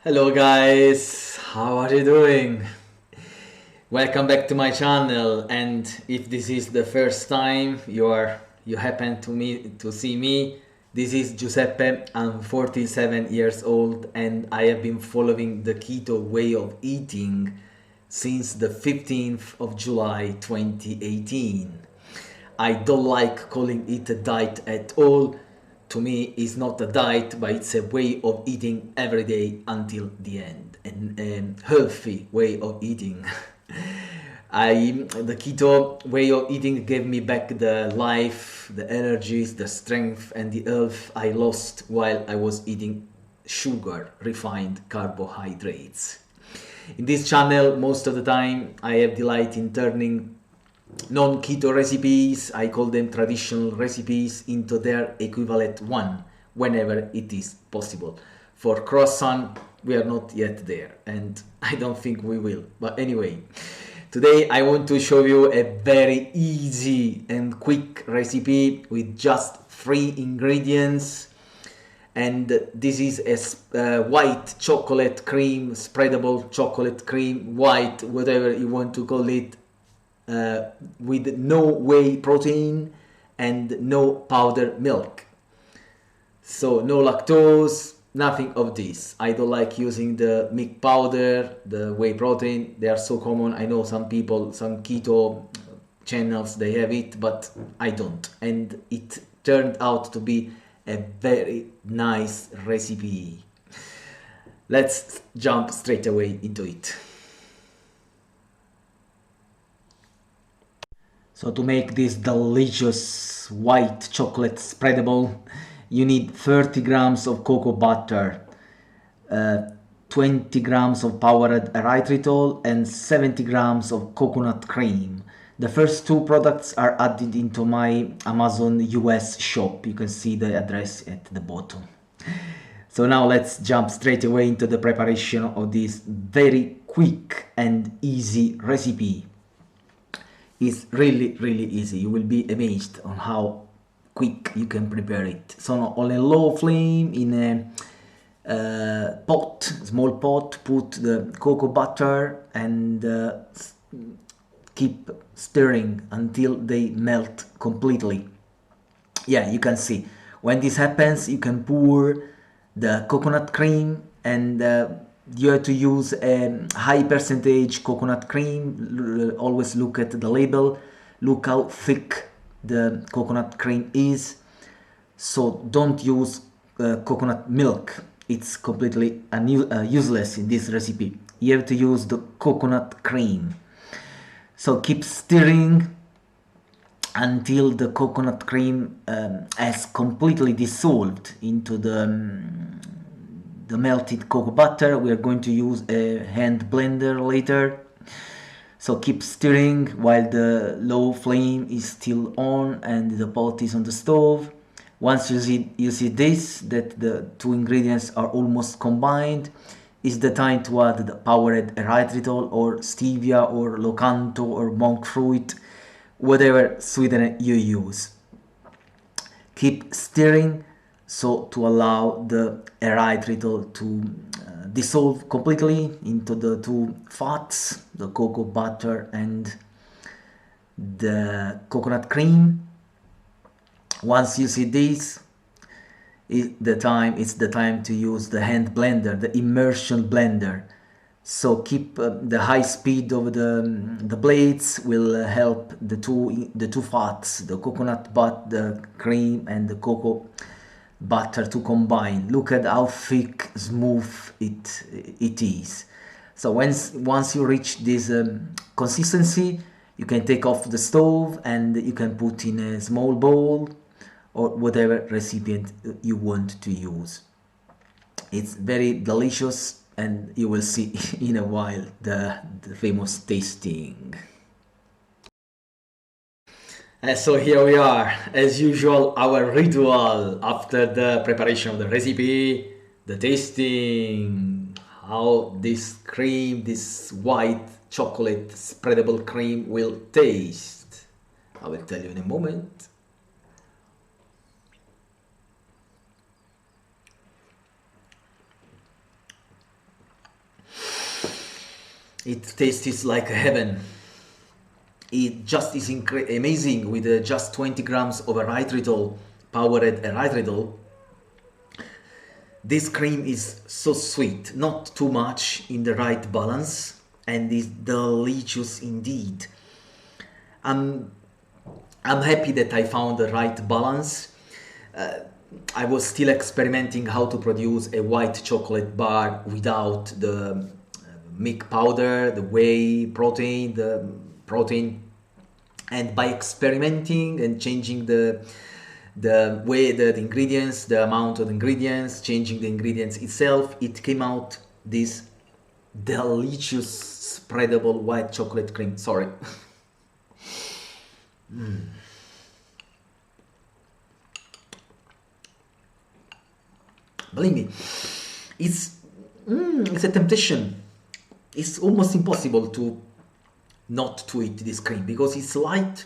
Hello guys, how are you doing? Welcome back to my channel, and if this is the first time you happen to see me, this is Giuseppe. I'm 47 years old and I have been following the keto way of eating since the 15th of July 2018. I don't like calling it a diet at all. To me, it's not a diet, but it's a way of eating every day until the end, and a healthy way of eating. The keto way of eating gave me back the life, the energies, the strength, and the health I lost while I was eating sugar, refined carbohydrates. In this channel, most of the time, I have delight in turning non-keto recipes, I call them traditional recipes, into their equivalent one whenever it is possible. For croissant, we are not yet there, and I don't think we will. But anyway, today I want to show you a very easy and quick recipe with just 3 ingredients. And this is a white chocolate cream, spreadable chocolate cream, white, whatever you want to call it, with no whey protein and no powdered milk. So no lactose, nothing of this. I don't like using the milk powder, the whey protein. They are so common. I know some people, some keto channels, they have it, but I don't. And it turned out to be a very nice recipe. Let's jump straight away into it. So to make this delicious white chocolate spreadable, you need 30 grams of cocoa butter, 20 grams of powdered erytritol, and 70 grams of coconut cream. The first two products are added into my Amazon US shop. You can see the address at the bottom. So now let's jump straight away into the preparation of this very quick and easy recipe. It's really easy. You will be amazed on how quick you can prepare it. So on a low flame in a small pot, put the cocoa butter and keep stirring until they melt completely. Yeah, you can see when this happens, you can pour the coconut cream, and you have to use a high percentage coconut cream. Always look at the label, look how thick the coconut cream is. So don't use coconut milk, it's completely useless in this recipe. You have to use the coconut cream. So keep stirring until the coconut cream has completely dissolved into the melted cocoa butter. We are going to use a hand blender later. So keep stirring while the low flame is still on and the pot is on the stove. Once you see this, that the two ingredients are almost combined, is the time to add the powdered erythritol or stevia or locanto or monk fruit, whatever sweetener you use. Keep stirring so to allow the erythritol to dissolve completely into the two fats, the cocoa butter and the coconut cream. Once you see this, it's the time to use the hand blender, the immersion blender. So keep the high speed of the blades will help the two fats, the coconut the cream and the cocoa butter to combine. Look at how thick, smooth it is. So once you reach this consistency, you can take off the stove and you can put in a small bowl or whatever recipient you want to use. It's very delicious, and you will see in a while the famous tasting. So here we are, as usual, our ritual after the preparation of the recipe, the tasting, how this cream, this white chocolate spreadable cream will taste. I will tell you in a moment. It tastes like heaven. It just is amazing with just 20 grams of erytritol, powered erytritol. This cream is so sweet, not too much, in the right balance, and is delicious indeed. I'm I'm happy that I found the right balance. I was still experimenting how to produce a white chocolate bar without the milk powder, the whey protein, the protein, and by experimenting and changing the way the ingredients, the amount of ingredients, changing the ingredients itself, it came out this delicious spreadable white chocolate cream. Sorry. Believe me, it's it's a temptation. It's almost impossible to not to eat this cream because it's light,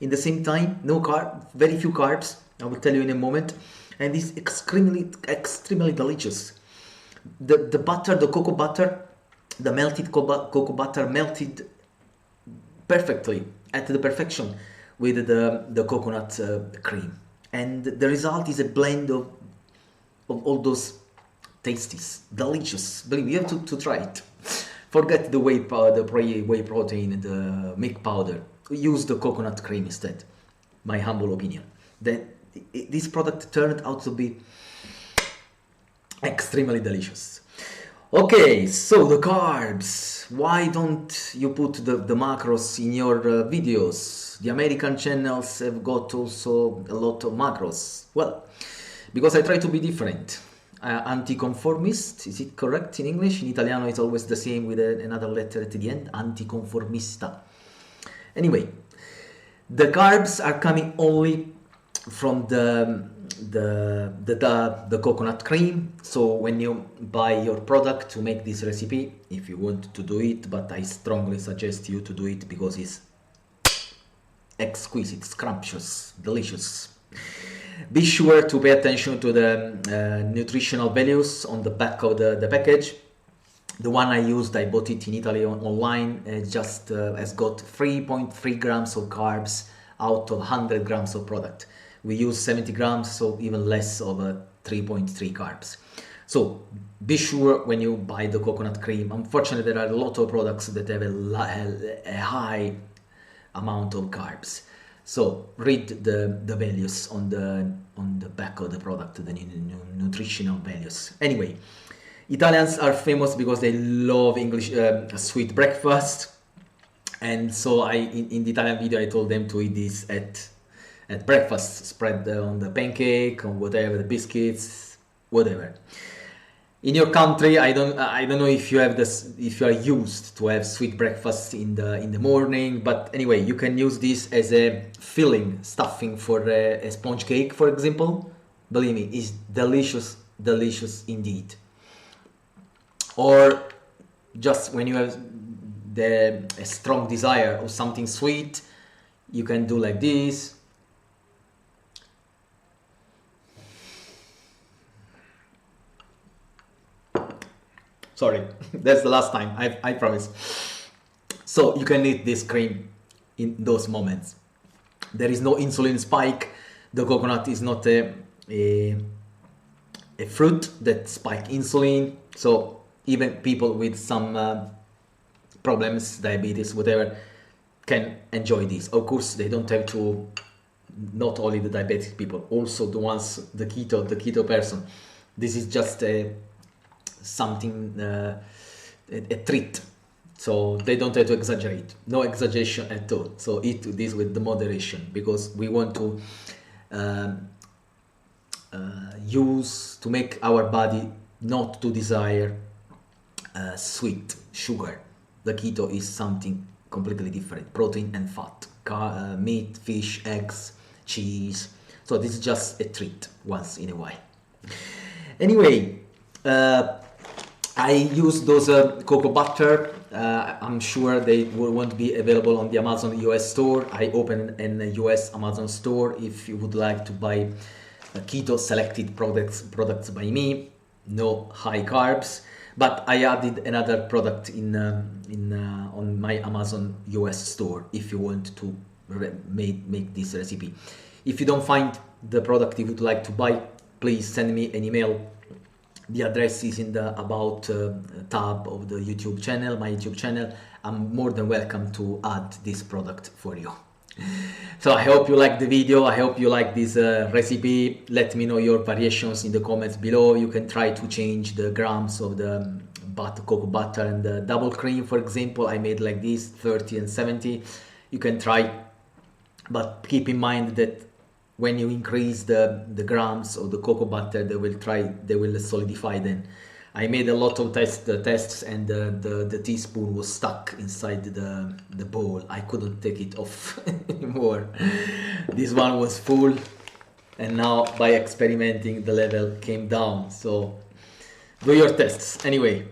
in the same time no carb, very few carbs. I will tell you in a moment, and it's extremely delicious. The butter, the cocoa butter, the melted cocoa butter melted perfectly at the perfection with the coconut cream, and the result is a blend of all those tasties, delicious. Believe me, you have to try it. Forget the whey powder, the whey protein, the milk powder. Use the coconut cream instead. My humble opinion. This product turned out to be extremely delicious. Okay, so the carbs. Why don't you put the macros in your videos? The American channels have got also a lot of macros. Well, because I try to be different. Anticonformist, is it correct in English? In Italiano it's always the same with another letter at the end, anticonformista. Anyway, the carbs are coming only from the coconut cream. So when you buy your product to make this recipe, if you want to do it, but I strongly suggest you to do it because it's exquisite, scrumptious, delicious. Be sure to pay attention to the nutritional values on the back of the package. The one I used, I bought it in Italy online, just has got 3.3 grams of carbs out of 100 grams of product. We use 70 grams, so even less of 3.3 carbs. So be sure when you buy the coconut cream. Unfortunately, there are a lot of products that have a high amount of carbs. So read the values on the back of the product, the nutritional values. Anyway, Italians are famous because they love English sweet breakfast, and so in the Italian video I told them to eat this at breakfast, spread on the pancake, on whatever, the biscuits, whatever. In your country, I don't know if you have this, if you are used to have sweet breakfast in the morning, but anyway, you can use this as a filling, stuffing for a sponge cake, for example. Believe me, it's delicious, delicious indeed. Or just when you have a strong desire of something sweet, you can do like this. Sorry, that's the last time, I promise. So you can eat this cream in those moments. There is no insulin spike. The coconut is not a fruit that spike insulin. So even people with some problems, diabetes, whatever, can enjoy this. Of course, they don't have to, not only the diabetic people, also the ones, the keto person. This is just something, a treat, so they don't have to exaggerate, no exaggeration at all. So eat this with the moderation, because we want to use to make our body not to desire sweet sugar. The keto is something completely different: protein and fat, meat, fish, eggs, cheese. So this is just a treat once in a while. Anyway, I use those cocoa butter. I'm sure they won't be available on the Amazon US store. I opened an US Amazon store if you would like to buy keto selected products by me. No high carbs, But I added another product on my Amazon US store if you want to make this recipe. If you don't find the product you would like to buy, please send me an email. The address is in the about tab of the YouTube channel, my YouTube channel. I'm more than welcome to add this product for you. So I hope you like the video. I hope you like this recipe. Let me know your variations in the comments below. You can try to change the grams of the cocoa butter and the double cream. For example, I made like this, 30 and 70. You can try, but keep in mind that when you increase the grams of the cocoa butter, they will solidify then. I made a lot of tests and the teaspoon was stuck inside the bowl. I couldn't take it off anymore. This one was full, and now by experimenting the level came down. So do your tests. Anyway,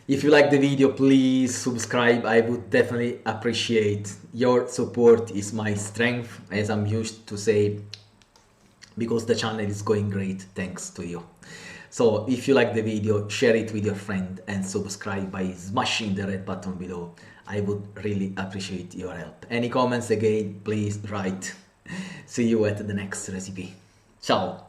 if you like the video, please subscribe. I would definitely appreciate your support. Is my strength, as I'm used to say, because the channel is going great thanks to you. So if you like the video, share it with your friend and subscribe by smashing the red button below. I would really appreciate your help. Any comments again, please write. See you at the next recipe. Ciao!